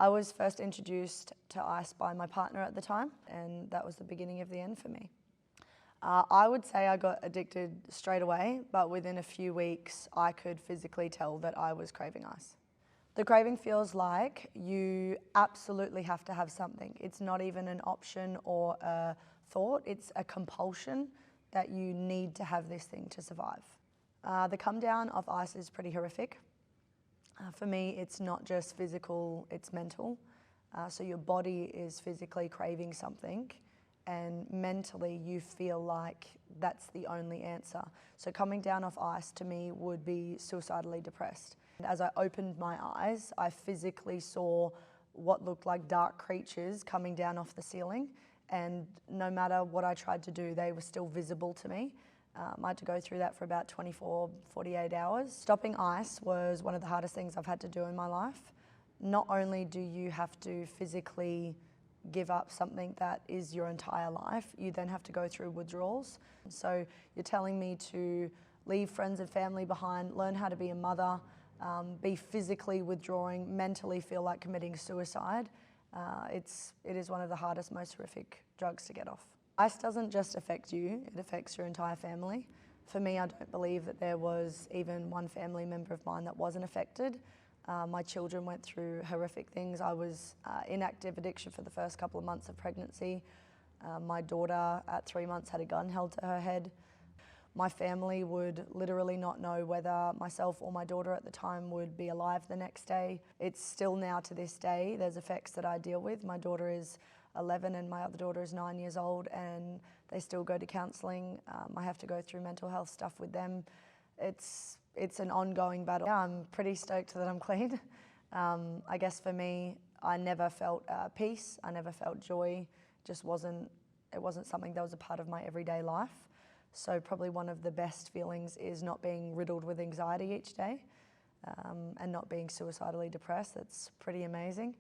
I was first introduced to ice by my partner at the time, and that was the beginning of the end for me. I would say I got addicted straight away, but within a few weeks I could physically tell that I was craving ice. The craving feels like you absolutely have to have something. It's not even an option or a thought, it's a compulsion that you need to have this thing to survive. The come down of ice is pretty horrific. For me, it's not just physical, it's mental. So your body is physically craving something, and mentally you feel like that's the only answer. So coming down off ice to me would be suicidally depressed. As I opened my eyes, I physically saw what looked like dark creatures coming down off the ceiling, and no matter what I tried to do, they were still visible to me. I had to go through that for about 24, 48 hours. Stopping ice was one of the hardest things I've had to do in my life. Not only do you have to physically give up something that is your entire life, you then have to go through withdrawals. So you're telling me to leave friends and family behind, learn how to be a mother, be physically withdrawing, mentally feel like committing suicide. It is one of the hardest, most horrific drugs to get off. Ice doesn't just affect you, it affects your entire family. For me, I don't believe that there was even one family member of mine that wasn't affected. My children went through horrific things. I was in active addiction for the first couple of months of pregnancy. My daughter at 3 months had a gun held to her head. My family would literally not know whether myself or my daughter at the time would be alive the next day. It's still now to this day, there's effects that I deal with. My daughter is 11 and my other daughter is 9 years old, and they still go to counselling. I have to go through mental health stuff with them. It's an ongoing battle. Yeah, I'm pretty stoked that I'm clean. I guess for me, I never felt peace, I never felt joy. It wasn't something that was a part of my everyday life. So probably one of the best feelings is not being riddled with anxiety each day, and not being suicidally depressed. That's pretty amazing.